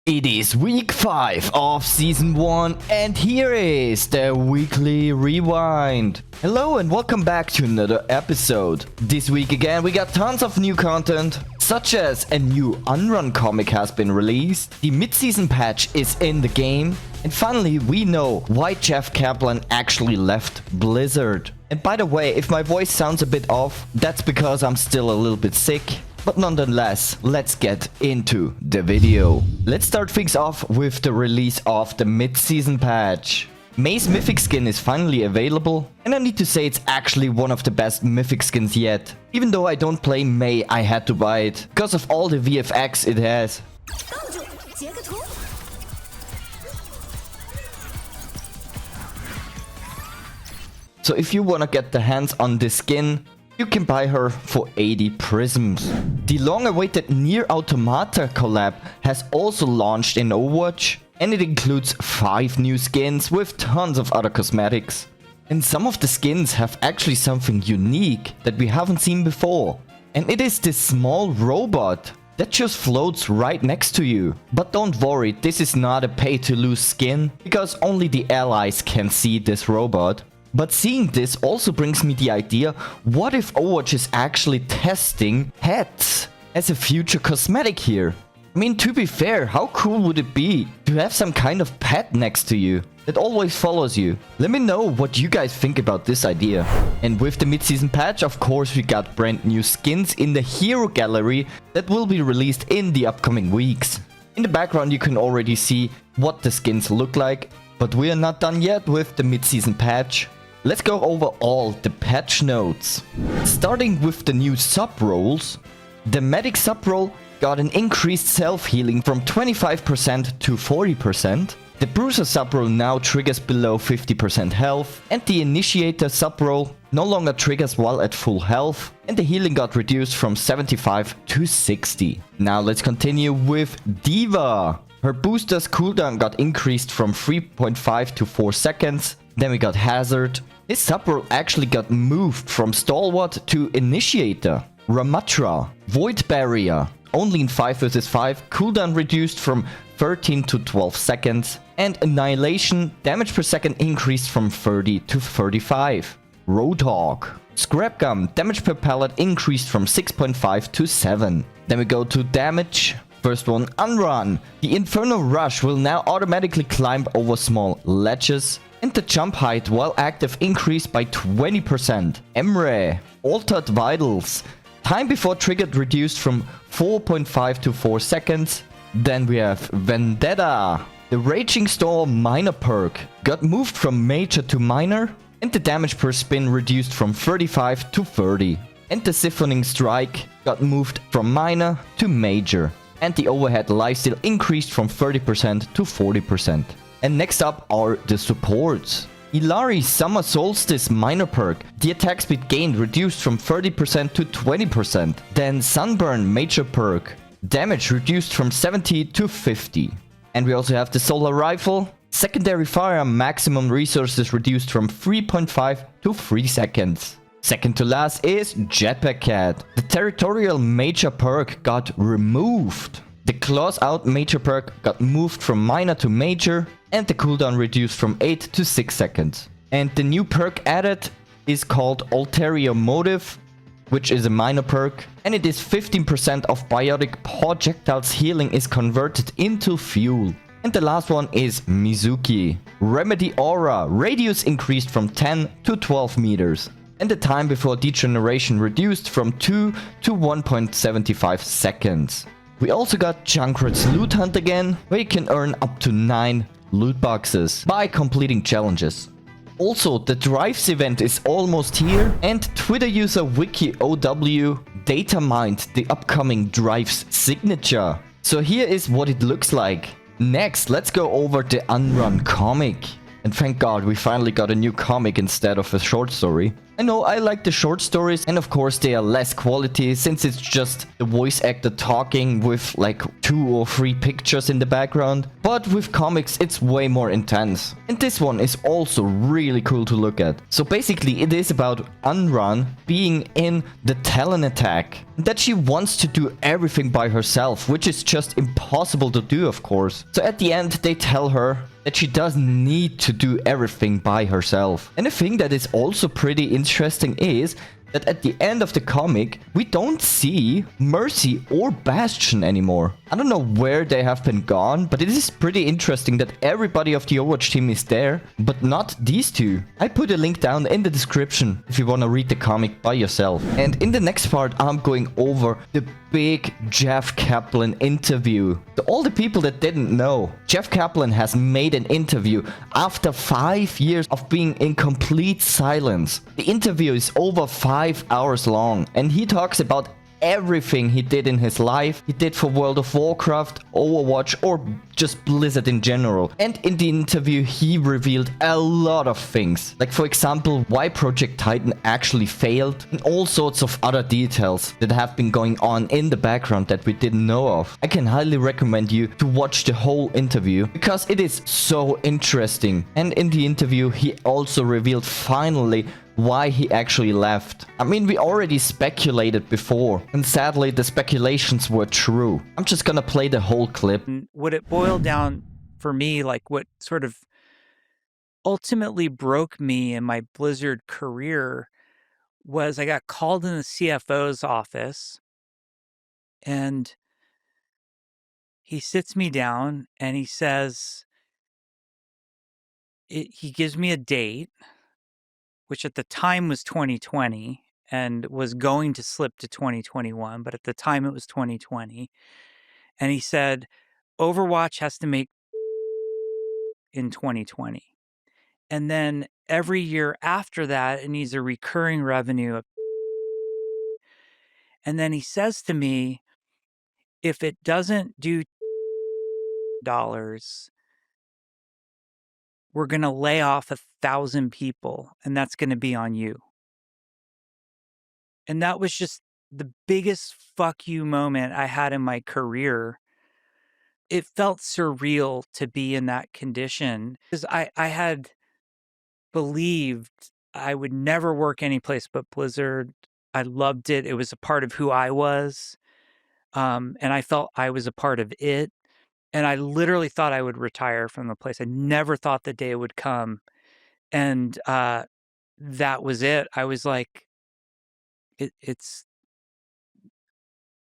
It is week 5 of season 1 and here is the weekly rewind. Hello and welcome back to another episode. This week again we got tons of new content, such as a new Anran Comic has been released, the mid-season patch is in the game, and finally we know why Jeff Kaplan actually left Blizzard. And by the way, if my voice sounds a bit off, that's because I'm still a little bit sick. But nonetheless, let's get into the video. Let's start things off with the release of the mid-season patch. May's Mythic skin is finally available, and I need to say it's actually one of the best Mythic skins yet. Even though I don't play May, I had to buy it, because of all the VFX it has. So if you wanna get the hands on this skin, you can buy her for 80 prisms. The long-awaited Nier Automata collab has also launched in Overwatch, and it includes 5 new skins with tons of other cosmetics. And some of the skins have actually something unique that we haven't seen before. And it is this small robot that just floats right next to you. But don't worry, this is not a pay-to-lose skin, because only the allies can see this robot. But seeing this also brings me the idea, what if Overwatch is actually testing pets as a future cosmetic here? I mean, to be fair, how cool would it be to have some kind of pet next to you that always follows you? Let me know what you guys think about this idea. And with the mid-season patch, of course, we got brand new skins in the hero gallery that will be released in the upcoming weeks. In the background, you can already see what the skins look like, but we are not done yet with the mid-season patch. Let's go over all the patch notes. Starting with the new sub-roles, the medic sub-role got an increased self-healing from 25% to 40%. The bruiser sub-role now triggers below 50% health, and the initiator sub-role no longer triggers while at full health, and the healing got reduced from 75 to 60. Now let's continue with Diva. Her booster's cooldown got increased from 3.5 to 4 seconds. Then we got Hazard. This sub-role actually got moved from Stalwart to Initiator. Ramatra. Void Barrier. Only in 5 vs 5. Cooldown reduced from 13 to 12 seconds. And Annihilation. Damage per second increased from 30 to 35. Roadhog. Scrap Gum. Damage per pellet increased from 6.5 to 7. Then we go to damage. First one, Anran. The Infernal Rush will now automatically climb over small ledges. And the jump height while active increased by 20%. Emre. Altered Vitals. Time before triggered reduced from 4.5 to 4 seconds. Then we have Vendetta. The Raging Storm minor perk got moved from major to minor. And the damage per spin reduced from 35 to 30. And the Siphoning Strike got moved from minor to major. And the overhead lifesteal increased from 30% to 40%. And next up are the supports. Ilari's Summer Solstice minor perk. The attack speed gained reduced from 30% to 20%. Then Sunburn major perk. Damage reduced from 70 to 50. And we also have the Solar Rifle. Secondary fire maximum resources reduced from 3.5 to 3 seconds. Second to last is Jetpack Cat. The Territorial major perk got removed. The Claws Out major perk got moved from minor to major, and the cooldown reduced from 8 to 6 seconds. And the new perk added is called Ulterior Motive, which is a minor perk, and it is 15% of biotic projectiles healing is converted into fuel. And the last one is Mizuki. Remedy Aura. Radius increased from 10 to 12 meters. And the time before degeneration reduced from 2 to 1.75 seconds. We also got Junkrat's Loot Hunt again, where you can earn up to 9 loot boxes by completing challenges. Also, the Drives event is almost here, and Twitter user WikiOW data mined the upcoming Drives signature. So here is what it looks like. Next, let's go over the Anran Comic. And thank God we finally got a new comic instead of a short story. I know I like the short stories, and of course they are less quality since it's just the voice actor talking with like 2 or 3 pictures in the background. But with comics it's way more intense. And this one is also really cool to look at. So basically it is about Anran being in the Talon attack. That she wants to do everything by herself, which is just impossible to do, of course. So at the end they tell her that she doesn't need to do everything by herself. And the thing that is also pretty interesting is that at the end of the comic, we don't see Mercy or Bastion anymore. I don't know where they have been gone, but it is pretty interesting that everybody of the Overwatch team is there, but not these two. I put a link down in the description if you want to read the comic by yourself. And in the next part, I'm going over the big Jeff Kaplan interview. To all the people that didn't know, Jeff Kaplan has made an interview after 5 years of being in complete silence. The interview is over 5 hours long, and he talks about everything he did in his life. He did for World of Warcraft, Overwatch, or just Blizzard in general. And in the interview he revealed a lot of things, like for example why Project Titan actually failed, and all sorts of other details that have been going on in the background that we didn't know of. I can highly recommend you to watch the whole interview because it is so interesting. And in the interview he also revealed finally why he actually left. I mean, we already speculated before, and sadly the speculations were true. I'm just gonna play the whole clip. What it boiled down for me, like what sort of ultimately broke me in my Blizzard career, was I got called in the CFO's office, and he sits me down and he says, he gives me a date, which at the time was 2020 and was going to slip to 2021, but at the time it was 2020. And he said, Overwatch has to make in 2020. And then every year after that, it needs a recurring revenue. And then he says to me, if it doesn't do dollars, we're going to lay off 1,000 people, and that's going to be on you. And that was just the biggest fuck you moment I had in my career. It felt surreal to be in that condition because I had believed I would never work anyplace but Blizzard. I loved it. It was a part of who I was. And I felt I was a part of it. And I literally thought I would retire from the place. I never thought the day would come. And that was it. I was like,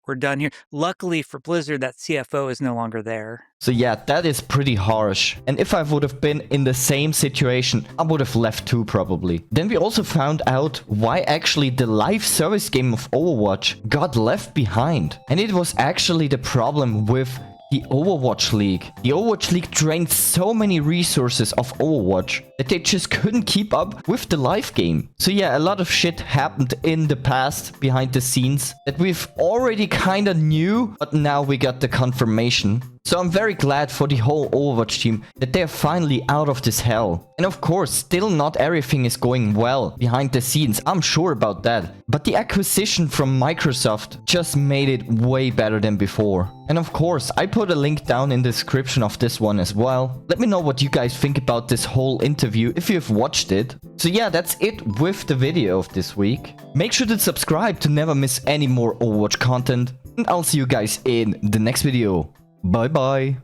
we're done here. Luckily for Blizzard, that CFO is no longer there. So yeah, that is pretty harsh. And if I would have been in the same situation, I would have left too probably. Then we also found out why actually the live service game of Overwatch got left behind. And it was actually the problem with the Overwatch League. The Overwatch League drained so many resources of Overwatch that they just couldn't keep up with the live game. So yeah, a lot of shit happened in the past behind the scenes that we've already kinda knew, but now we got the confirmation. So I'm very glad for the whole Overwatch team that they're finally out of this hell. And of course, still not everything is going well behind the scenes, I'm sure about that. But the acquisition from Microsoft just made it way better than before. And of course, I put a link down in the description of this one as well. Let me know what you guys think about this whole interview if you've watched it. So yeah, that's it with the video of this week. Make sure to subscribe to never miss any more Overwatch content. And I'll see you guys in the next video. Bye bye.